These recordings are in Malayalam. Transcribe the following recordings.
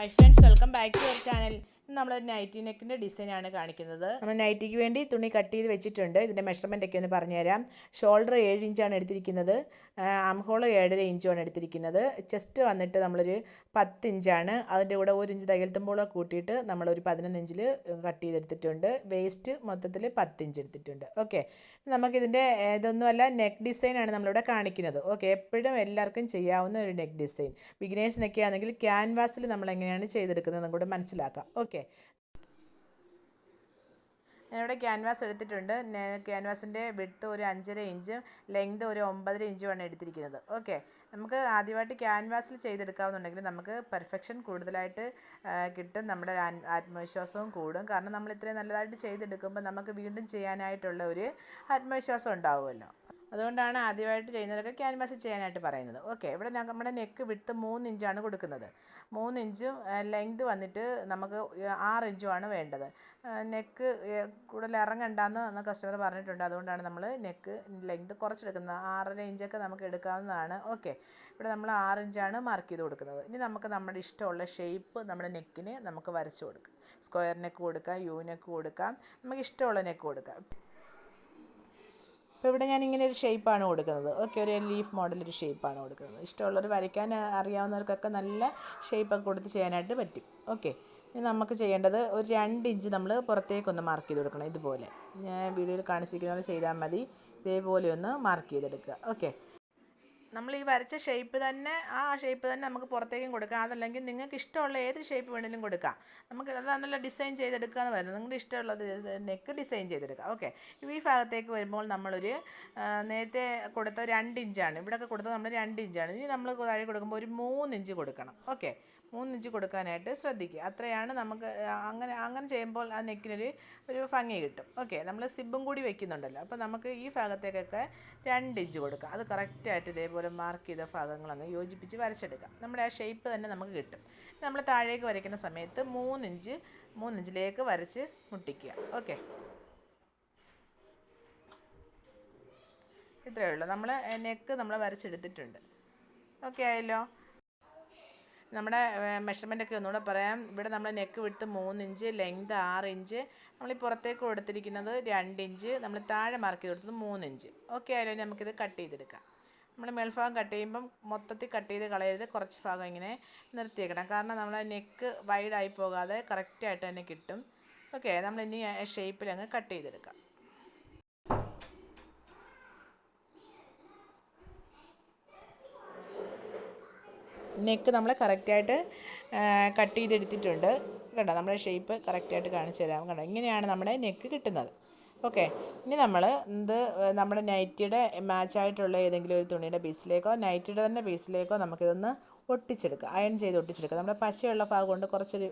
Hi friends, welcome back to our channel. നമ്മൾ നൈറ്റി നെക്കിൻ്റെ ഡിസൈനാണ് കാണിക്കുന്നത്. നമ്മൾ നൈറ്റിക്ക് വേണ്ടി തുണി കട്ട് ചെയ്ത് വെച്ചിട്ടുണ്ട്. ഇതിൻ്റെ മെഷർമെൻ്റ് ഒക്കെ ഒന്ന് പറഞ്ഞുതരാം. ഷോൾഡർ 7 ഇഞ്ചാണ് എടുത്തിരിക്കുന്നത്, ആം ഹോൾ 7.5 ഇഞ്ചുമാണ് എടുത്തിരിക്കുന്നത്. ചെസ്റ്റ് വന്നിട്ട് നമ്മളൊരു 10 ഇഞ്ചാണ്. അതിൻ്റെ കൂടെ 1 ഇഞ്ച് തയ്യൽ തുമ്പോളം കൂട്ടിയിട്ട് നമ്മളൊരു 11 ഇഞ്ചിൽ കട്ട് ചെയ്തെടുത്തിട്ടുണ്ട്. വേസ്റ്റ് മൊത്തത്തിൽ 10 ഇഞ്ച് എടുത്തിട്ടുണ്ട്. ഓക്കെ, നമുക്കിതിൻ്റെ ഇതൊന്നുമല്ല, നെക്ക് ഡിസൈനാണ് നമ്മളിവിടെ കാണിക്കുന്നത്. ഓക്കെ, എപ്പോഴും എല്ലാവർക്കും ചെയ്യാവുന്ന ഒരു നെക്ക് ഡിസൈൻ. ബിഗിനേഴ്സിനൊക്കെ ആണെങ്കിൽ ക്യാൻവാസിൽ നമ്മൾ എങ്ങനെയാണ് ചെയ്തെടുക്കുന്നതെന്നും കൂടെ മനസ്സിലാക്കാം. ഓക്കെ, ഞാനിവിടെ ക്യാൻവാസ് എടുത്തിട്ടുണ്ട്. ക്യാൻവാസിൻ്റെ വിഡ്ത്ത് ഒരു 5.5 ഇഞ്ചും ലെങ്ത് ഒരു 9.5 ഇഞ്ചുമാണ് എടുത്തിരിക്കുന്നത്. ഓക്കെ, നമുക്ക് ആദ്യമായിട്ട് ക്യാൻവാസിൽ ചെയ്തെടുക്കാവുന്നുണ്ടെങ്കിൽ നമുക്ക് പെർഫെക്ഷൻ കൂടുതലായിട്ട് കിട്ടും. നമ്മുടെ ആത്മവിശ്വാസവും കൂടും. കാരണം നമ്മൾ ഇത്രയും നല്ലതായിട്ട് ചെയ്തെടുക്കുമ്പോൾ നമുക്ക് വീണ്ടും ചെയ്യാനായിട്ടുള്ള ഒരു ആത്മവിശ്വാസം ഉണ്ടാവുമല്ലോ. അതുകൊണ്ടാണ് ആദ്യമായിട്ട് ചെയ്യുന്നവരൊക്കെ ക്യാൻവാസിൽ ചെയ്യാനായിട്ട് പറയുന്നത്. ഓക്കെ, ഇവിടെ നമ്മുടെ നെക്ക് വിഡ്ത്ത് 3 ഇഞ്ചാണ് കൊടുക്കുന്നത്. 3 ഇഞ്ചും ലെങ്ത് വന്നിട്ട് നമുക്ക് 6 ഇഞ്ചുമാണ് വേണ്ടത്. നെക്ക് കൂടുതൽ ഇറങ്ങണ്ടെന്ന് കസ്റ്റമർ പറഞ്ഞിട്ടുണ്ട്. അതുകൊണ്ടാണ് നമ്മൾ നെക്ക് ലെങ്ത് കുറച്ചെടുക്കുന്നത്. 6.5 ഇഞ്ചൊക്കെ നമുക്ക് എടുക്കാവുന്നതാണ്. ഓക്കെ, ഇവിടെ നമ്മൾ 6 ഇഞ്ചാണ് മാർക്ക് ചെയ്ത് കൊടുക്കുന്നത്. ഇനി നമുക്ക് നമ്മുടെ ഇഷ്ടമുള്ള ഷേപ്പ് നമ്മുടെ നെക്കിന് നമുക്ക് വരച്ച് കൊടുക്കാം. സ്ക്വയർ നെക്ക് കൊടുക്കാം, യു നെക്ക് കൊടുക്കാം, നമുക്ക് ഇഷ്ടമുള്ള നെക്ക് കൊടുക്കാം. ഇപ്പോൾ ഇവിടെ ഞാനിങ്ങനെ ഒരു ഷേപ്പാണ് കൊടുക്കുന്നത്. ഓക്കെ, ഒരു ലീഫ് മോഡലൊരു ഷേപ്പാണ് കൊടുക്കുന്നത്. ഇഷ്ടമുള്ളവർ വരയ്ക്കാൻ അറിയാവുന്നവർക്കൊക്കെ നല്ല ഷേപ്പൊക്കെ കൊടുത്ത് ചെയ്യാനായിട്ട് പറ്റും. ഓക്കെ, ഇനി നമുക്ക് ചെയ്യേണ്ടത് ഒരു 2 ഇഞ്ച് നമ്മൾ പുറത്തേക്കൊന്ന് മാർക്ക് ചെയ്ത് കൊടുക്കണം. ഇതുപോലെ ഞാൻ വീഡിയോയിൽ കാണിച്ചിരിക്കുന്ന പോലെ ചെയ്താൽ മതി. ഇതേപോലെ ഒന്ന് മാർക്ക് ചെയ്തെടുക്കുക. ഓക്കെ, നമ്മൾ ഈ വരച്ച ഷേപ്പ് തന്നെ, ആ ഷേപ്പ് തന്നെ നമുക്ക് പുറത്തേക്കും കൊടുക്കാം. അതല്ലെങ്കിൽ നിങ്ങൾക്ക് ഇഷ്ടമുള്ള ഏത് ഷേപ്പ് വേണമെങ്കിലും കൊടുക്കാം. നമുക്ക് അതാണല്ലോ ഡിസൈൻ ചെയ്തെടുക്കുക എന്ന് പറയുന്നത്. നിങ്ങളുടെ ഇഷ്ടമുള്ളത് നെക്ക് ഡിസൈൻ ചെയ്തെടുക്കുക. ഓക്കെ, ഈ ഭാഗത്തേക്ക് വരുമ്പോൾ നമ്മളൊരു നേരത്തെ കൊടുത്ത 2 ഇഞ്ചാണ്, ഇവിടെയൊക്കെ കൊടുത്തത് നമ്മൾ 2 ഇഞ്ചാണ്. ഇനി നമ്മൾ താഴെ കൊടുക്കുമ്പോൾ ഒരു 3 ഇഞ്ച് കൊടുക്കണം. ഓക്കെ, 3 ഇഞ്ച് കൊടുക്കാനായിട്ട് ശ്രദ്ധിക്കുക. അത്രയാണ് നമുക്ക്. അങ്ങനെ ചെയ്യുമ്പോൾ ആ നെക്കിനൊരു ഭംഗി കിട്ടും. ഓക്കെ, നമ്മൾ സിബും കൂടി വെക്കുന്നുണ്ടല്ലോ, അപ്പോൾ നമുക്ക് ഈ ഭാഗത്തേക്കൊക്കെ 2 ഇഞ്ച് കൊടുക്കാം. അത് കറക്റ്റായിട്ട് ഇതേപോലെ മാർക്ക് ചെയ്ത ഭാഗങ്ങളങ്ങ് യോജിപ്പിച്ച് വരച്ചെടുക്കാം. നമ്മുടെ ആ ഷേപ്പ് തന്നെ നമുക്ക് കിട്ടും. നമ്മൾ താഴേക്ക് വരയ്ക്കുന്ന സമയത്ത് 3 ഇഞ്ചിലേക്ക് വരച്ച് മുട്ടിക്കുക. ഓക്കെ, ഇത്രയേ ഉള്ളൂ. നമ്മൾ നെക്ക് നമ്മൾ വരച്ചെടുത്തിട്ടുണ്ട്. ഓക്കെ ആയല്ലോ. നമ്മുടെ മെഷർമെൻറ്റൊക്കെ ഒന്നുകൂടെ പറയാം. ഇവിടെ നമ്മൾ neck width 3 inch, length 6 inch, നമ്മൾ ഈ പുറത്തേക്ക് കൊടുത്തിരിക്കുന്നത് 2 ഇഞ്ച്, നമ്മൾ താഴെ മാർക്ക് ചെയ്ത് കൊടുത്തത് 3 ഇഞ്ച്. ഓക്കെ ആയാലും നമുക്കിത് കട്ട് ചെയ്തെടുക്കാം. നമ്മൾ മേൽഭാഗം കട്ട് ചെയ്യുമ്പം മൊത്തത്തിൽ കട്ട് ചെയ്ത് കളയരുത്. കുറച്ച് ഭാഗം ഇങ്ങനെ നിർത്തിയേക്കണം. കാരണം നമ്മൾ നെക്ക് വൈഡായി പോകാതെ കറക്റ്റായിട്ട് തന്നെ കിട്ടും. ഓക്കെ, നമ്മളിനി ഷേപ്പിൽ അങ്ങ് കട്ട് ചെയ്തെടുക്കാം. നെക്ക് നമ്മൾ കറക്റ്റായിട്ട് കട്ട് ചെയ്തെടുത്തിട്ടുണ്ട്. കണ്ടോ, നമ്മുടെ ഷേപ്പ് കറക്റ്റായിട്ട് കാണിച്ചു തരാം. കണ്ടോ, ഇങ്ങനെയാണ് നമ്മുടെ നെക്ക് കിട്ടുന്നത്. ഓക്കെ, ഇനി നമ്മൾ നമ്മുടെ നൈറ്റിയുടെ മാച്ചായിട്ടുള്ള ഏതെങ്കിലും ഒരു തുണിയുടെ പീസിലേക്കോ നൈറ്റിയുടെ തന്നെ പീസിലേക്കോ നമുക്കിതൊന്ന് ഒട്ടിച്ചെടുക്കുക. അയൺ ചെയ്ത് ഒട്ടിച്ചെടുക്കുക. നമ്മുടെ പശയുള്ള ഭാഗമുണ്ട്, കുറച്ചൊരു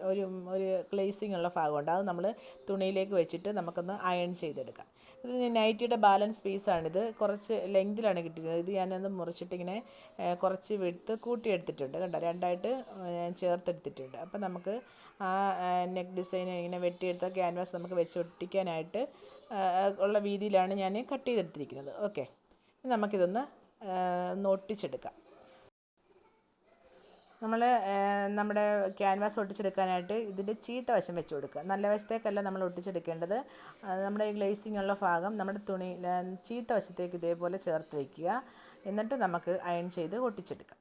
ഒരു ഗ്ലേസിങ് ഉള്ള ഭാഗമുണ്ട്. അത് നമ്മൾ തുണിയിലേക്ക് വെച്ചിട്ട് നമുക്കൊന്ന് അയൺ ചെയ്തെടുക്കാം. ഇത് നൈറ്റിയുടെ ബാലൻസ് പീസാണിത്. കുറച്ച് ലെങ്തിലാണ് കിട്ടിയിരുന്നത്. ഇത് ഞാനത് മുറിച്ചിട്ടിങ്ങനെ കുറച്ച് വിഡ്ത്ത് കൂട്ടിയെടുത്തിട്ടുണ്ട്. കണ്ടോ, രണ്ടായിട്ട് ഞാൻ ചേർത്തെടുത്തിട്ടുണ്ട്. അപ്പം നമുക്ക് ആ നെക്ക് ഡിസൈൻ ഇങ്ങനെ വെട്ടിയെടുത്ത ക്യാൻവാസ് നമുക്ക് വെച്ച് ഒട്ടിക്കാനായിട്ട് ഉള്ള വീതിയിലാണ് ഞാൻ കട്ട് ചെയ്തെടുത്തിരിക്കുന്നത്. ഓക്കെ, നമുക്കിതൊന്ന് ഒട്ടിച്ചെടുക്കാം. നമ്മൾ നമ്മുടെ ക്യാൻവാസ് ഒട്ടിച്ചെടുക്കാനായിട്ട് ഇതിൻ്റെ ചീത്ത വശം വെച്ച് കൊടുക്കുക. നല്ല വശത്തേക്കല്ല നമ്മൾ ഒട്ടിച്ചെടുക്കേണ്ടത്. നമ്മുടെ ഈ ഗ്ലേസിങ് ഉള്ള ഭാഗം നമ്മുടെ തുണി ചീത്ത വശത്തേക്ക് ഇതേപോലെ ചേർത്ത് വയ്ക്കുക. എന്നിട്ട് നമുക്ക് അയൺ ചെയ്ത് ഒട്ടിച്ചെടുക്കാം.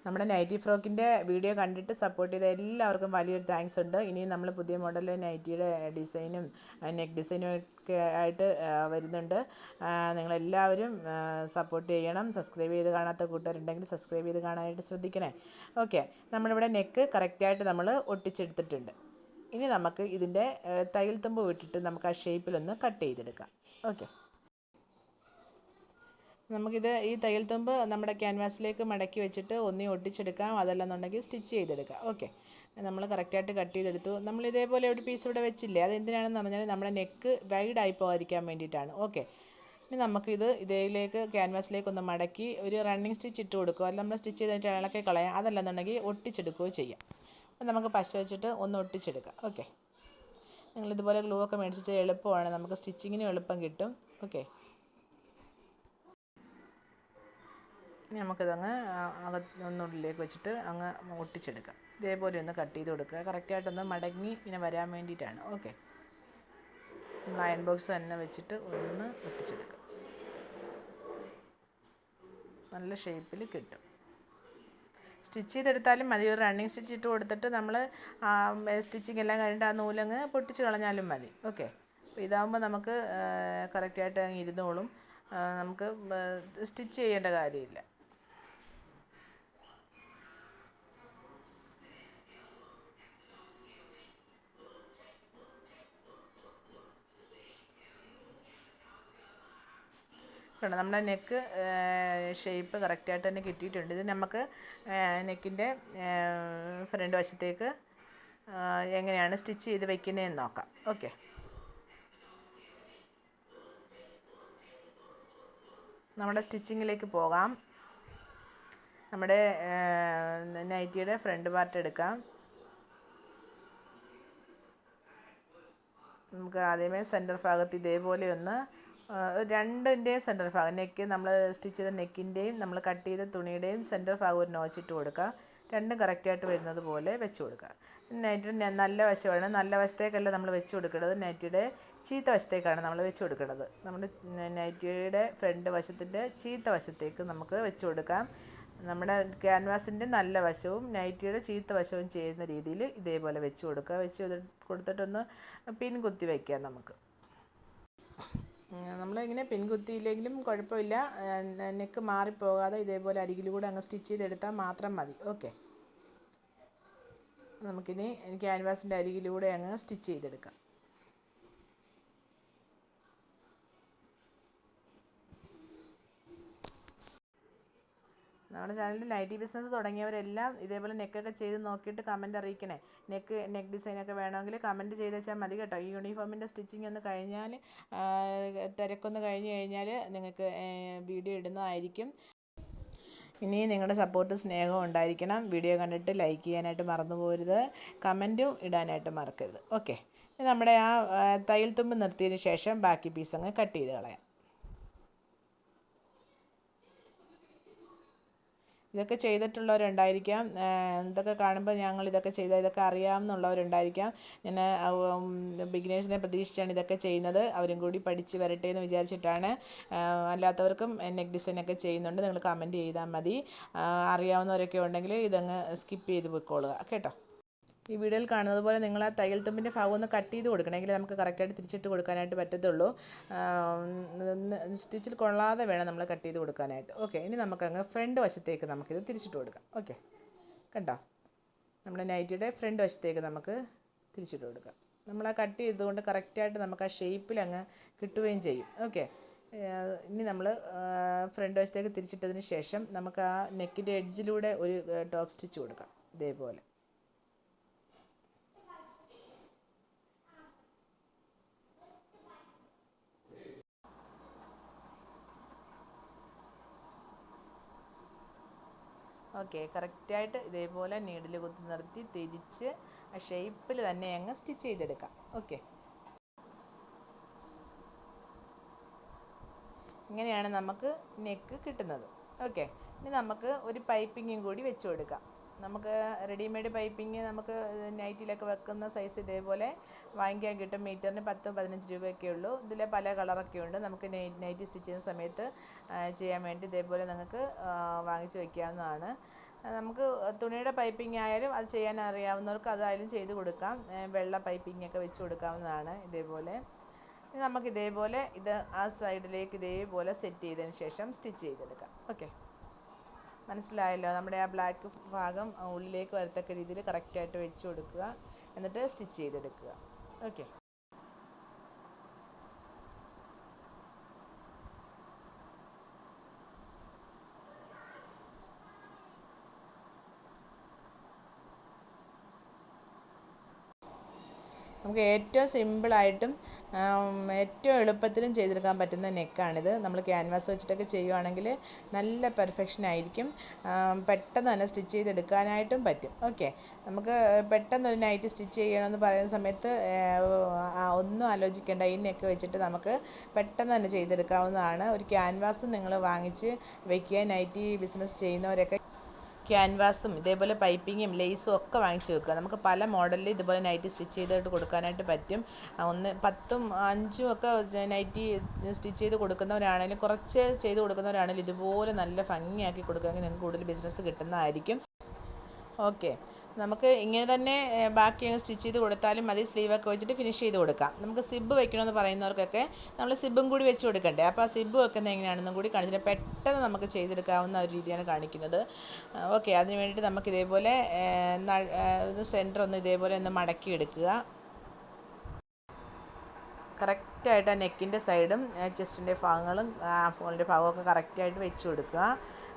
നമ്മുടെ നൈറ്റി ഫ്രോക്കിൻ്റെ വീഡിയോ കണ്ടിട്ട് സപ്പോർട്ട് ചെയ്ത എല്ലാവർക്കും വലിയൊരു താങ്ക്സ് ഉണ്ട്. ഇനിയും നമ്മൾ പുതിയ മോഡൽ നൈറ്റിയുടെ ഡിസൈനും നെക്ക് ഡിസൈനും ഒക്കെ ആയിട്ട് വരുന്നുണ്ട്. നിങ്ങളെല്ലാവരും സപ്പോർട്ട് ചെയ്യണം. സബ്സ്ക്രൈബ് ചെയ്ത് കാണാത്ത കൂട്ടുകാരുണ്ടെങ്കിൽ സബ്സ്ക്രൈബ് ചെയ്ത് കാണാനായിട്ട് ശ്രദ്ധിക്കണേ. ഓക്കെ, നമ്മളിവിടെ നെക്ക് കറക്റ്റായിട്ട് നമ്മൾ ഒട്ടിച്ചെടുത്തിട്ടുണ്ട്. ഇനി നമുക്ക് ഇതിൻ്റെ തയ്യൽ തുമ്പ് വിട്ടിട്ട് നമുക്ക് ആ ഷേപ്പിലൊന്ന് കട്ട് ചെയ്തെടുക്കാം. ഓക്കെ, നമുക്കിത് ഈ തയ്യൽ തുമ്പ് നമ്മുടെ ക്യാൻവാസിലേക്ക് മടക്കി വെച്ചിട്ട് ഒന്നി ഒട്ടിച്ചെടുക്കാം, അതല്ലെന്നുണ്ടെങ്കിൽ സ്റ്റിച്ച് ചെയ്തെടുക്കാം. ഓക്കെ, നമ്മൾ കറക്റ്റായിട്ട് കട്ട് ചെയ്തെടുത്തു. നമ്മൾ ഇതേപോലെ ഒരു പീസ് ഇവിടെ വെച്ചില്ലേ, അത് എന്തിനാണെന്ന് പറഞ്ഞാൽ നമ്മുടെ നെക്ക് വൈഡായി പോകാതിരിക്കാൻ വേണ്ടിയിട്ടാണ്. ഓക്കെ, ഇനി നമുക്കിത് ഇതിലേക്ക് ക്യാൻവാസിലേക്ക് ഒന്ന് മടക്കി ഒരു റണ്ണിങ് സ്റ്റിച്ച് ഇട്ട് കൊടുക്കുക. അല്ല നമ്മൾ സ്റ്റിച്ച് ചെയ്തിട്ട് ഇളക്കി കളയാം, അതല്ലെന്നുണ്ടെങ്കിൽ ഒട്ടിച്ചെടുക്കുകയോ ചെയ്യാം. അപ്പം നമുക്ക് പശ വെച്ചിട്ട് ഒന്ന് ഒട്ടിച്ചെടുക്കാം. ഓക്കെ, നിങ്ങളിതുപോലെ ഗ്ലൂ ഒക്കെ മേടിച്ചിട്ട് എളുപ്പമാണ്, നമുക്ക് സ്റ്റിച്ചിങ്ങിനും എളുപ്പം കിട്ടും. ഓക്കെ, നമുക്കിതങ്ങ് ഒന്നുള്ളിലേക്ക് വെച്ചിട്ട് അങ്ങ് ഒട്ടിച്ചെടുക്കാം. ഇതേപോലെ ഒന്ന് കട്ട് ചെയ്ത് കൊടുക്കുക. കറക്റ്റായിട്ടൊന്ന് മടങ്ങി ഇങ്ങനെ വരാൻ വേണ്ടിയിട്ടാണ്. ഓക്കെ, നമ്മൾ അയൺ ബോക്സ് തന്നെ വെച്ചിട്ട് ഒന്ന് ഒട്ടിച്ചെടുക്കുക. നല്ല ഷേപ്പിൽ കിട്ടും. സ്റ്റിച്ച് ചെയ്തെടുത്താലും മതി. ഒരു റണ്ണിങ് സ്റ്റിച്ച് ഇട്ട് കൊടുത്തിട്ട് നമ്മൾ സ്റ്റിച്ചിങ് എല്ലാം കഴിഞ്ഞിട്ട് ആ നൂലങ്ങ് പൊട്ടിച്ച് കളഞ്ഞാലും മതി. ഓക്കെ, അപ്പോൾ ഇതാകുമ്പോൾ നമുക്ക് കറക്റ്റായിട്ട് അങ്ങ് ഇരുന്നോളും. നമുക്ക് സ്റ്റിച്ച് ചെയ്യേണ്ട കാര്യമില്ല. കണ്ടോ, നമ്മുടെ നെക്ക് ഷേപ്പ് കറക്റ്റായിട്ട് തന്നെ കിട്ടിയിട്ടുണ്ട്. ഇത് നമുക്ക് നെക്കിൻ്റെ ഫ്രണ്ട് വശത്തേക്ക് എങ്ങനെയാണ് സ്റ്റിച്ച് ചെയ്ത് വെക്കുന്നതെന്ന് നോക്കാം. ഓക്കെ, നമ്മുടെ സ്റ്റിച്ചിങ്ങിലേക്ക് പോകാം. നമ്മുടെ നൈറ്റിയുടെ ഫ്രണ്ട് പാർട്ട് എടുക്കാം. നമുക്ക് ആദ്യമേ സെൻറ്റർ ഭാഗത്ത് ഇതേപോലെ ഒന്ന് രണ്ടിൻ്റെയും സെൻറ്റർ ഭാഗം നെക്ക് നമ്മൾ സ്റ്റിച്ച് ചെയ്ത നെക്കിൻ്റെയും നമ്മൾ കട്ട് ചെയ്ത തുണിയുടെയും സെൻറ്റർ ഭാഗം ഒരു നോച്ചിട്ട് കൊടുക്കുക. രണ്ടും കറക്റ്റായിട്ട് വരുന്നത് പോലെ വെച്ച് കൊടുക്കുക. നൈറ്റിയുടെ നല്ല വശമാണ്, നല്ല വശത്തേക്കല്ല നമ്മൾ വെച്ച് കൊടുക്കേണ്ടത്, നൈറ്റിയുടെ ചീത്ത വശത്തേക്കാണ് നമ്മൾ വെച്ച് കൊടുക്കേണ്ടത്. നമ്മൾ നൈറ്റിയുടെ ഫ്രണ്ട് വശത്തിൻ്റെ ചീത്ത വശത്തേക്ക് നമുക്ക് വെച്ച് കൊടുക്കാം. നമ്മുടെ ക്യാൻവാസിൻ്റെ നല്ല വശവും നൈറ്റിയുടെ ചീത്ത വശവും ചെയ്യുന്ന രീതിയിൽ ഇതേപോലെ വെച്ച് കൊടുക്കുക. വെച്ച് കൊടുത്തിട്ടൊന്ന് പിൻ കുത്തി വയ്ക്കാം. നമുക്ക് നമ്മളിങ്ങനെ പിൻ കുത്തിയില്ലെങ്കിലും കുഴപ്പമില്ല. നെക്ക് മാറിപ്പോകാതെ ഇതേപോലെ അരികിലൂടെ അങ്ങ് സ്റ്റിച്ച് ചെയ്തെടുത്താൽ മാത്രം മതി. ഓക്കെ, നമുക്കിനി ക്യാൻവാസിൻ്റെ അരികിലൂടെ അങ്ങ് സ്റ്റിച്ച് ചെയ്തെടുക്കാം. നമ്മുടെ ചാനലിൽ നൈറ്റി ബിസിനസ് തുടങ്ങിയവരെല്ലാം ഇതേപോലെ നെക്കൊക്കെ ചെയ്ത് നോക്കിയിട്ട് കമൻറ്റ് അറിയിക്കണേ. നെക്ക് ഡിസൈനൊക്കെ വേണമെങ്കിൽ കമൻറ്റ് ചെയ്ത് വെച്ചാൽ മതി കേട്ടോ. ഈ യൂണിഫോമിൻ്റെ സ്റ്റിച്ചിങ് ഒന്ന് കഴിഞ്ഞാൽ, തിരക്കൊന്ന് കഴിഞ്ഞ് കഴിഞ്ഞാൽ നിങ്ങൾക്ക് വീഡിയോ ഇടുന്നതായിരിക്കും. ഇനി നിങ്ങളുടെ സപ്പോർട്ട് സ്നേഹവും ഉണ്ടായിരിക്കണം. വീഡിയോ കണ്ടിട്ട് ലൈക്ക് ചെയ്യാനായിട്ട് മറന്നു പോകരുത്, കമൻറ്റും ഇടാനായിട്ട് മറക്കരുത്. ഓക്കെ, നമ്മുടെ ആ തയ്യൽ തുമ്പ് നിർത്തിയതിന് ശേഷം ബാക്കി പീസ് അങ്ങ് കട്ട് ചെയ്ത് കളയാം. ഇതൊക്കെ ചെയ്തിട്ടുള്ളവരുണ്ടായിരിക്കാം. ഇതൊക്കെ കാണുമ്പോൾ ഞങ്ങൾ ഇതൊക്കെ ഇതൊക്കെ അറിയാമെന്നുള്ളവരുണ്ടായിരിക്കാം. ഞാൻ ബിഗിനേഴ്സിനെ പ്രതീക്ഷിച്ചാണ് ഇതൊക്കെ ചെയ്യുന്നത്. അവരും കൂടി പഠിച്ച് വരട്ടെ എന്ന് വിചാരിച്ചിട്ടാണ്. അല്ലാത്തവർക്കും നെക്ക് ഡിസൈനൊക്കെ ചെയ്യുന്നുണ്ട്, നിങ്ങൾ കമൻറ്റ് ചെയ്താൽ മതി. അറിയാവുന്നവരൊക്കെ ഉണ്ടെങ്കിൽ ഇതങ്ങ് സ്കിപ്പ് ചെയ്ത് പോയിക്കോളുക കേട്ടോ. ഈ വീഡിയോയിൽ കാണുന്നത് പോലെ നിങ്ങൾ ആ തയ്യൽ തുമ്പിൻ്റെ ഭാഗം ഒന്ന് കട്ട് ചെയ്ത് കൊടുക്കണമെങ്കിൽ നമുക്ക് കറക്റ്റായിട്ട് തിരിച്ചിട്ട് കൊടുക്കാനായിട്ട് പറ്റത്തുള്ളൂ. സ്റ്റിച്ചിൽ കൊള്ളാതെ വേണം നമ്മൾ കട്ട് ചെയ്ത് കൊടുക്കാനായിട്ട്. ഓക്കെ, ഇനി നമുക്കങ്ങ് ഫ്രണ്ട് വശത്തേക്ക് നമുക്കിത് തിരിച്ചിട്ട് കൊടുക്കാം. ഓക്കെ, കണ്ടോ, നമ്മുടെ നൈറ്റിയുടെ ഫ്രണ്ട് വശത്തേക്ക് നമുക്ക് തിരിച്ചിട്ട് കൊടുക്കാം. നമ്മൾ ആ കട്ട് ചെയ്തുകൊണ്ട് കറക്റ്റായിട്ട് നമുക്ക് ആ ഷേപ്പിൽ അങ്ങ് കിട്ടുകയും ചെയ്യും. ഓക്കെ, ഇനി നമ്മൾ ഫ്രണ്ട് വശത്തേക്ക് തിരിച്ചിട്ടതിന് ശേഷം നമുക്ക് ആ നെക്കിൻ്റെ എഡ്ജിലൂടെ ഒരു ടോപ്പ് സ്റ്റിച്ച് കൊടുക്കാം. ഇതേപോലെ ഓക്കെ, കറക്റ്റായിട്ട് ഇതേപോലെ നീഡിൽ കുത്തി നിർത്തി തിരിച്ച് ആ ഷേപ്പിൽ തന്നെ അങ്ങ് സ്റ്റിച്ച് ചെയ്തെടുക്കാം. ഓക്കെ, ഇങ്ങനെയാണ് നമുക്ക് നെക്ക് കിട്ടുന്നത്. ഓക്കെ, ഇനി നമുക്ക് ഒരു പൈപ്പിങ്ങും കൂടി വെച്ച് കൊടുക്കാം. നമുക്ക് റെഡിമെയ്ഡ് പൈപ്പിങ് നമുക്ക് നൈറ്റിലൊക്കെ വെക്കുന്ന സൈസ് ഇതേപോലെ വാങ്ങിക്കാൻ കിട്ടും. മീറ്ററിന് 10-15 രൂപയൊക്കെ ഉള്ളൂ. ഇതിൽ പല കളറൊക്കെ ഉണ്ട്. നമുക്ക് നൈറ്റി സ്റ്റിച്ച് ചെയ്യുന്ന സമയത്ത് ചെയ്യാൻ വേണ്ടി ഇതേപോലെ നിങ്ങൾക്ക് വാങ്ങിച്ച് വയ്ക്കാവുന്നതാണ്. നമുക്ക് തുണിയുടെ പൈപ്പിംഗ് ആയാലും അത് ചെയ്യാൻ അറിയാവുന്നവർക്ക് അതായാലും ചെയ്ത് കൊടുക്കാം. വെള്ള പൈപ്പിങ്ങൊക്കെ വെച്ച് കൊടുക്കാവുന്നതാണ്. ഇതേപോലെ നമുക്കിതേപോലെ ഇത് ആ സൈഡിലേക്ക് ഇതേപോലെ സെറ്റ് ചെയ്തതിന് ശേഷം സ്റ്റിച്ച് ചെയ്തെടുക്കാം. ഓക്കെ, മനസ്സിലായല്ലോ. നമ്മുടെ ആ ബ്ലാക്ക് ഭാഗം ഉള്ളിലേക്ക് വരത്തക്ക രീതിയിൽ കറക്റ്റായിട്ട് വെച്ച് കൊടുക്കുക. എന്നിട്ട് സ്റ്റിച്ച് ചെയ്തെടുക്കുക. ഓക്കെ, നമുക്ക് ഏറ്റവും സിമ്പിളായിട്ടും ഏറ്റവും എളുപ്പത്തിലും ചെയ്തെടുക്കാൻ പറ്റുന്ന നെക്കാണിത്. നമ്മൾ ക്യാൻവാസ് വെച്ചിട്ടൊക്കെ ചെയ്യുവാണെങ്കിൽ നല്ല പെർഫെക്ഷൻ ആയിരിക്കും. പെട്ടെന്ന് തന്നെ സ്റ്റിച്ച് ചെയ്തെടുക്കാനായിട്ടും പറ്റും. ഓക്കെ, നമുക്ക് പെട്ടെന്നൊരു നൈറ്റ് സ്റ്റിച്ച് ചെയ്യണമെന്ന് പറയുന്ന സമയത്ത് ഒന്നും ആലോചിക്കേണ്ട, ഈ നെക്ക് വെച്ചിട്ട് നമുക്ക് പെട്ടെന്ന് തന്നെ ചെയ്തെടുക്കാവുന്നതാണ്. ഒരു ക്യാൻവാസ് നിങ്ങൾ വാങ്ങിച്ച് വയ്ക്കുക. നൈറ്റി ബിസിനസ് ചെയ്യുന്നവരൊക്കെ ക്യാൻവാസും ഇതേപോലെ പൈപ്പിങ്ങും ലേസും ഒക്കെ വാങ്ങിച്ച് വെക്കുക. നമുക്ക് പല മോഡലിൽ ഇതുപോലെ നൈറ്റി സ്റ്റിച്ച് ചെയ്തിട്ട് കൊടുക്കാനായിട്ട് പറ്റും. 10ഉം 5ഉം ഒക്കെ നൈറ്റി സ്റ്റിച്ച് ചെയ്ത് കൊടുക്കുന്നവരാണെങ്കിലും കുറച്ച് ചെയ്ത് കൊടുക്കുന്നവരാണെങ്കിലും ഇതുപോലെ നല്ല ഭംഗിയാക്കി കൊടുക്കുകയാണെങ്കിൽ നിങ്ങൾക്ക് കൂടുതൽ ബിസിനസ് കിട്ടുന്നതായിരിക്കും. ഓക്കെ, നമുക്ക് ഇങ്ങനെ തന്നെ ബാക്കി അങ്ങ് സ്റ്റിച്ച് ചെയ്ത് കൊടുത്താലും മതി. സ്ലീവൊക്കെ വെച്ചിട്ട് ഫിനിഷ് ചെയ്ത് കൊടുക്കാം. നമുക്ക് സിബ്ബ് വെക്കണമെന്ന് പറയുന്നവർക്കൊക്കെ നമ്മൾ സിബ്ബും കൂടി വെച്ച് കൊടുക്കണ്ടേ. അപ്പോൾ ആ സിബ്ബ് വെക്കുന്നത് എങ്ങനെയാണെന്നും കൂടി കാണിച്ചിട്ട് പെട്ടെന്ന് നമുക്ക് ചെയ്തെടുക്കാവുന്ന ഒരു രീതിയാണ് കാണിക്കുന്നത്. ഓക്കെ, അതിന് വേണ്ടിയിട്ട് നമുക്ക് ഇതേപോലെ സെൻറ്റർ ഒന്ന് ഇതേപോലെ ഒന്ന് മടക്കി എടുക്കുക. കറക്റ്റായിട്ട് ആ നെക്കിൻ്റെ സൈഡും ചെസ്റ്റിൻ്റെ ഭാഗങ്ങളും ഫോണിൻ്റെ ഭാഗമൊക്കെ കറക്റ്റായിട്ട് വെച്ച് കൊടുക്കുക.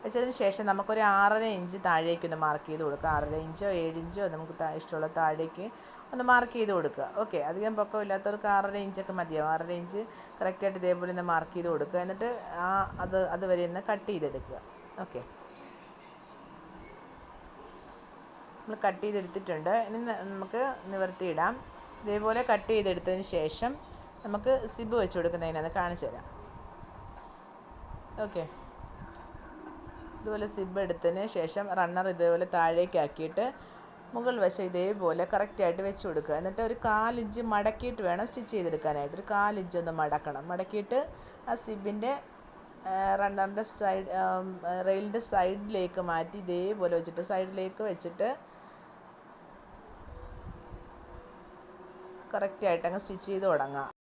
വെച്ചതിന് ശേഷം നമുക്കൊരു 6.5 ഇഞ്ച് താഴേക്കൊന്ന് മാർക്ക് ചെയ്ത് കൊടുക്കുക. 6.5 ഇഞ്ചോ 7 ഇഞ്ചോ നമുക്ക് ഇഷ്ടമുള്ള താഴേക്ക് ഒന്ന് മാർക്ക് ചെയ്ത് കൊടുക്കുക. ഓക്കെ, അധികം പൊക്കം ഇല്ലാത്തവർക്ക് 6.5 ഇഞ്ചൊക്കെ മതിയാവും. 6.5 ഇഞ്ച് കറക്റ്റായിട്ട് ഇതേപോലെ ഒന്ന് മാർക്ക് ചെയ്ത് കൊടുക്കുക. എന്നിട്ട് അതുവരെ ഒന്ന് കട്ട് ചെയ്തെടുക്കുക. ഓക്കെ, നമ്മൾ കട്ട് ചെയ്തെടുത്തിട്ടുണ്ട്. ഇനി നമുക്ക് നിവർത്തിയിടാം. ഇതേപോലെ കട്ട് ചെയ്തെടുത്തതിന് ശേഷം നമുക്ക് സിബ് വെച്ച് കൊടുക്കുന്നതിനത് കാണിച്ചു തരാം. ഓക്കെ, ഇതുപോലെ സിബ് എടുത്തതിന് ശേഷം റണ്ണർ ഇതേപോലെ താഴേക്കാക്കിയിട്ട് മുകൾ വശം ഇതേപോലെ കറക്റ്റായിട്ട് വെച്ച് കൊടുക്കുക. എന്നിട്ട് ഒരു 1/4 ഇഞ്ച് മടക്കിയിട്ട് വേണം സ്റ്റിച്ച് ചെയ്തെടുക്കാനായിട്ട്. ഒരു 1/4 ഇഞ്ച് ഒന്ന് മടക്കണം. മടക്കിയിട്ട് ആ സിബിൻ്റെ റണ്ണറിൻ്റെ സൈഡ് റെയിലിൻ്റെ സൈഡിലേക്ക് മാറ്റി ഇതേപോലെ വെച്ചിട്ട് സൈഡിലേക്ക് വെച്ചിട്ട് കറക്റ്റായിട്ട് അങ്ങ് സ്റ്റിച്ച് ചെയ്ത് തുടങ്ങാം.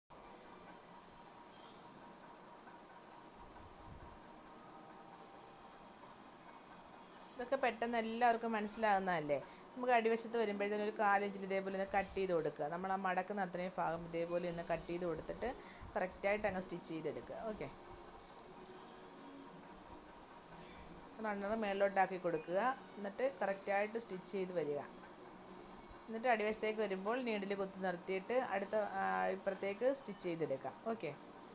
ഇതൊക്കെ പെട്ടെന്ന് എല്ലാവർക്കും മനസ്സിലാകുന്നതല്ലേ. നമുക്ക് അടിവശത്ത് വരുമ്പോഴത്തേനും ഒരു 1/4 ഇഞ്ചിൽ ഇതേപോലെ ഒന്ന് കട്ട് ചെയ്ത് കൊടുക്കുക. നമ്മൾ ആ മടക്കുന്ന അത്രയും ഭാഗം ഇതേപോലെ ഒന്ന് കട്ട് ചെയ്ത് കൊടുത്തിട്ട് കറക്റ്റായിട്ട് അങ്ങ് സ്റ്റിച്ച് ചെയ്തെടുക്കുക. ഓക്കെ, റണ്ണർ മേളിലോട്ടാക്കി കൊടുക്കുക. എന്നിട്ട് കറക്റ്റായിട്ട് സ്റ്റിച്ച് ചെയ്ത് വരിക. എന്നിട്ട് അടിവശത്തേക്ക് വരുമ്പോൾ നീഡിൽ കുത്തി നിർത്തിയിട്ട് അടുത്ത ഇപ്പുറത്തേക്ക് സ്റ്റിച്ച് ചെയ്തെടുക്കാം. ഓക്കെ,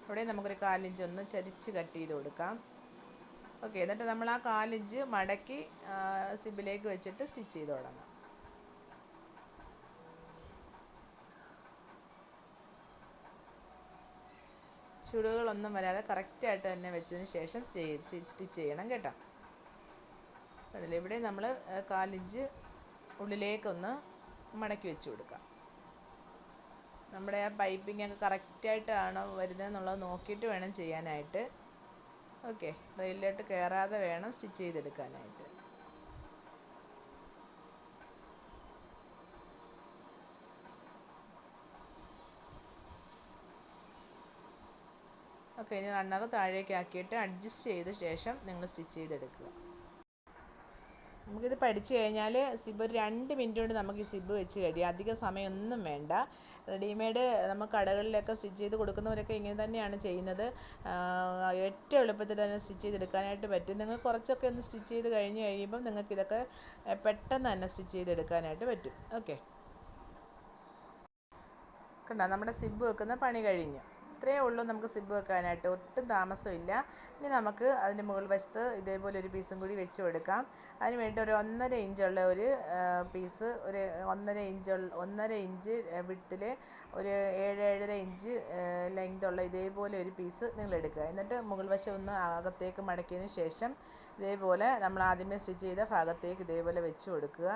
അവിടെ നമുക്കൊരു 1/4 ഇഞ്ച് ഒന്ന് ചരിച്ച് കട്ട് ചെയ്ത് കൊടുക്കാം. ഓക്കെ, എന്നിട്ട് നമ്മൾ ആ 1/4 ഇഞ്ച് മടക്കി സിബിലേക്ക് വെച്ചിട്ട് സ്റ്റിച്ച് ചെയ്ത് തുടങ്ങാം. ചുടുകളൊന്നും വരാതെ കറക്റ്റായിട്ട് തന്നെ വെച്ചതിന് ശേഷം സ്റ്റിച്ച് ചെയ്യണം കേട്ടോ. ഇവിടെ നമ്മൾ 1/4 ഇഞ്ച് ഉള്ളിലേക്കൊന്ന് മടക്കി വെച്ച് കൊടുക്കാം. നമ്മുടെ ആ പൈപ്പിംഗ് ഒക്കെ കറക്റ്റായിട്ടാണോ വരുന്നതെന്നുള്ളത് നോക്കിയിട്ട് വേണം ചെയ്യാനായിട്ട്. ഓക്കെ, റെയിലിലോട്ട് കയറാതെ വേണം സ്റ്റിച്ച് ചെയ്തെടുക്കാനായിട്ട്. ഓക്കെ, ഇനി റണ്ണർ താഴേക്ക് ആക്കിയിട്ട് അഡ്ജസ്റ്റ് ചെയ്ത ശേഷം നിങ്ങൾ സ്റ്റിച്ച് ചെയ്തെടുക്കുക. നമുക്കിത് പഠിച്ചു കഴിഞ്ഞാൽ സിബ് ഒരു 2 മിനിറ്റ് കൊണ്ട് നമുക്ക് ഈ സിബ് വെച്ച് കഴിയും. അധികം സമയമൊന്നും വേണ്ട. റെഡിമെയ്ഡ് നമ്മൾ കടകളിലൊക്കെ സ്റ്റിച്ച് ചെയ്ത് കൊടുക്കുന്നവരൊക്കെ ഇങ്ങനെ തന്നെയാണ് ചെയ്യുന്നത്. ഏറ്റവും എളുപ്പത്തിൽ തന്നെ സ്റ്റിച്ച് ചെയ്തെടുക്കാനായിട്ട് പറ്റും. നിങ്ങൾ കുറച്ചൊക്കെ ഒന്ന് സ്റ്റിച്ച് ചെയ്ത് കഴിയുമ്പം നിങ്ങൾക്കിതൊക്കെ പെട്ടെന്ന് തന്നെ സ്റ്റിച്ച് ചെയ്തെടുക്കാനായിട്ട് പറ്റും. ഓക്കെ, കണ്ടോ, നമ്മുടെ സിബ് വെക്കുന്ന പണി കഴിഞ്ഞു. ഇത്രയേ ഉള്ളൂ നമുക്ക് സിബ് വെക്കാനായിട്ട്, ഒട്ടും താമസമില്ല. ഇനി നമുക്ക് അതിൻ്റെ മുകൾ വശത്ത് ഇതേപോലെ ഒരു പീസും കൂടി വെച്ച് കൊടുക്കാം. അതിന് വേണ്ടി ഒരു 1.5 ഇഞ്ചുള്ള ഒരു പീസ്, ഒരു 1.5 ഇഞ്ച് വിഡ്ത്തിൽ ഒരു 7-7.5 ഇഞ്ച് ലെങ്തുള്ള ഇതേപോലെ ഒരു പീസ് നിങ്ങൾ എടുക്കുക. എന്നിട്ട് മുകൾ വശം ഒന്ന് അകത്തേക്ക് മടക്കിയതിന് ശേഷം ഇതേപോലെ നമ്മൾ ആദ്യമേ സ്റ്റിച്ച് ചെയ്ത ഭാഗത്തേക്ക് ഇതേപോലെ വെച്ച് കൊടുക്കുക.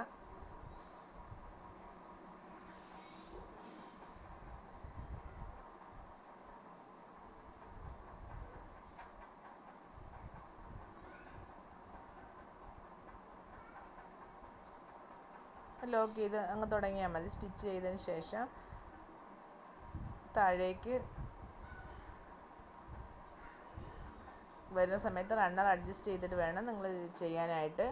ലോക്ക് ചെയ്ത് അങ്ങ് തുടങ്ങിയാൽ മതി. സ്റ്റിച്ച് ചെയ്തതിന് ശേഷം താഴേക്ക് വരുന്ന സമയത്ത് റണ്ണർ അഡ്ജസ്റ്റ് ചെയ്തിട്ട് വേണം നിങ്ങൾ ചെയ്യാനായിട്ട്.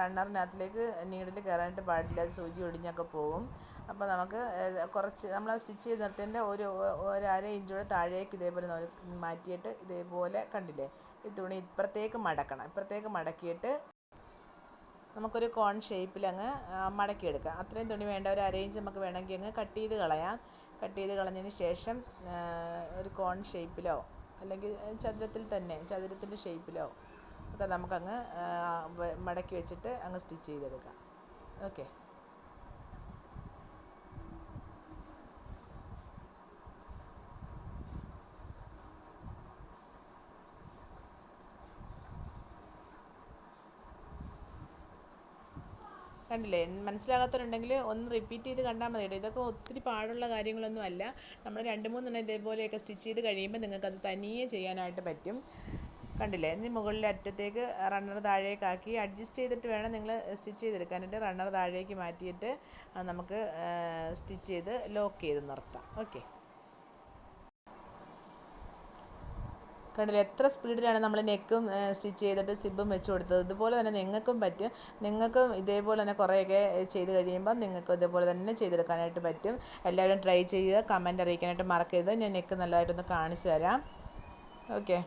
റണ്ണറിനകത്തിലേക്ക് നീഡിൽ കയറാനായിട്ട് പാടില്ല, അത് സൂചി ഒടിഞ്ഞൊക്കെ പോകും. അപ്പോൾ നമുക്ക് കുറച്ച് നമ്മൾ സ്റ്റിച്ച് ചെയ്ത് നിർത്തിയതിൻ്റെ ഒരു 1/2 ഇഞ്ചോടെ താഴേക്ക് ഇതേപോലെ മാറ്റിയിട്ട് ഇതേപോലെ കണ്ടില്ലേ, ഈ തുണി ഇപ്പുറത്തേക്ക് മടക്കണം. ഇപ്പുറത്തേക്ക് മടക്കിയിട്ട് നമുക്കൊരു കോൺ ഷേപ്പിൽ അങ്ങ് മടക്കിയെടുക്കാം. അത്രയും തുണി വേണ്ട, ഒരു അരയിഞ്ച് നമുക്ക് വേണമെങ്കിൽ അങ്ങ് കട്ട് ചെയ്ത് കളയാം. കട്ട് ചെയ്ത് കളഞ്ഞതിന് ശേഷം ഒരു കോൺ ഷേപ്പിലോ അല്ലെങ്കിൽ ചതുരത്തിൻ്റെ ഷേപ്പിലോ ഒക്കെ നമുക്കങ്ങ് മടക്കി വെച്ചിട്ട് അങ്ങ് സ്റ്റിച്ച് ചെയ്തെടുക്കാം. ഓക്കെ. കണ്ടില്ലേ? മനസ്സിലാകാത്തവരുണ്ടെങ്കിൽ ഒന്ന് റിപ്പീറ്റ് ചെയ്ത് കണ്ടാൽ മതി കേട്ടോ. ഇതൊക്കെ ഒത്തിരി പാടുള്ള കാര്യങ്ങളൊന്നും അല്ല. നമ്മൾ 2-3 ഇതേപോലെയൊക്കെ സ്റ്റിച്ച് ചെയ്ത് കഴിയുമ്പോൾ നിങ്ങൾക്കത് തനിയെ ചെയ്യാനായിട്ട് പറ്റും. കണ്ടില്ലേ? ഇനി മുകളിലെ അറ്റത്തേക്ക് റണ്ണർ താഴേക്കാക്കി അഡ്ജസ്റ്റ് ചെയ്തിട്ട് വേണം നിങ്ങൾ സ്റ്റിച്ച് ചെയ്തെടുക്കാനായിട്ട്. റണ്ണർ താഴേക്ക് മാറ്റിയിട്ട് നമുക്ക് സ്റ്റിച്ച് ചെയ്ത് ലോക്ക് ചെയ്ത് നിർത്താം. ഓക്കെ. കണ്ടില്ലേ? എത്ര സ്പീഡിലാണ് നമ്മൾ നെക്കും സ്റ്റിച്ച് ചെയ്തിട്ട് സിബും വെച്ച് കൊടുത്തത്. ഇതുപോലെ തന്നെ നിങ്ങൾക്കും പറ്റും. നിങ്ങൾക്കും ഇതേപോലെ തന്നെ കുറേയൊക്കെ ചെയ്ത് കഴിയുമ്പോൾ നിങ്ങൾക്കും ഇതേപോലെ തന്നെ ചെയ്തെടുക്കാനായിട്ട് പറ്റും. എല്ലാവരും ട്രൈ ചെയ്യുക, കമൻറ്റ് അറിയിക്കാനായിട്ട് മറക്കരുത്. ഞാൻ നെക്ക് നല്ലതായിട്ടൊന്ന് കാണിച്ചു തരാം. ഓക്കെ.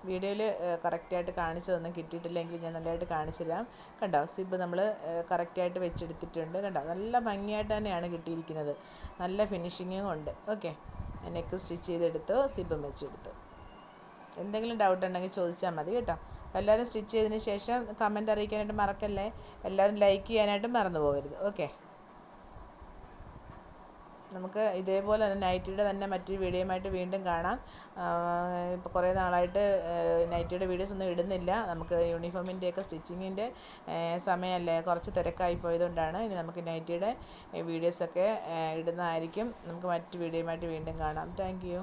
വീഡിയോയിൽ കറക്റ്റായിട്ട് കാണിച്ചതൊന്നും കിട്ടിയിട്ടില്ലെങ്കിൽ ഞാൻ നല്ലതായിട്ട് കാണിച്ചു തരാം. കണ്ടോ? സിബ് നമ്മൾ കറക്റ്റായിട്ട് വെച്ചെടുത്തിട്ടുണ്ട്. കണ്ടോ? നല്ല ഭംഗിയായിട്ട് തന്നെയാണ് കിട്ടിയിരിക്കുന്നത്. നല്ല ഫിനിഷിങ്ങും ഉണ്ട്. ഓക്കെ. നെക്ക് സ്റ്റിച്ച് ചെയ്തെടുത്തു, സിബും വെച്ചെടുത്തു. എന്തെങ്കിലും ഡൗട്ട് ഉണ്ടെങ്കിൽ ചോദിച്ചാൽ മതി കേട്ടോ. എല്ലാവരും സ്റ്റിച്ച് ചെയ്തതിന് ശേഷം കമൻറ്റ് അറിയിക്കാനായിട്ട് മറക്കല്ലേ. എല്ലാവരും ലൈക്ക് ചെയ്യാനായിട്ട് മറന്നു പോകരുത്. ഓക്കെ. നമുക്ക് ഇതേപോലെ തന്നെ നൈറ്റിയുടെ തന്നെ മറ്റൊരു വീഡിയോയുമായിട്ട് വീണ്ടും കാണാം. ഇപ്പോൾ കുറേ നാളായിട്ട് നൈറ്റിയുടെ വീഡിയോസ് ഒന്നും ഇടുന്നില്ല. നമുക്ക് യൂണിഫോമിൻ്റെയൊക്കെ സ്റ്റിച്ചിങ്ങിൻ്റെ സമയമല്ലേ, കുറച്ച് തിരക്കായി പോയതുകൊണ്ടാണ്. ഇനി നമുക്ക് നൈറ്റിയുടെ വീഡിയോസൊക്കെ ഇടുന്നതായിരിക്കും. നമുക്ക് മറ്റു വീഡിയോയുമായിട്ട് വീണ്ടും കാണാം. Thank you.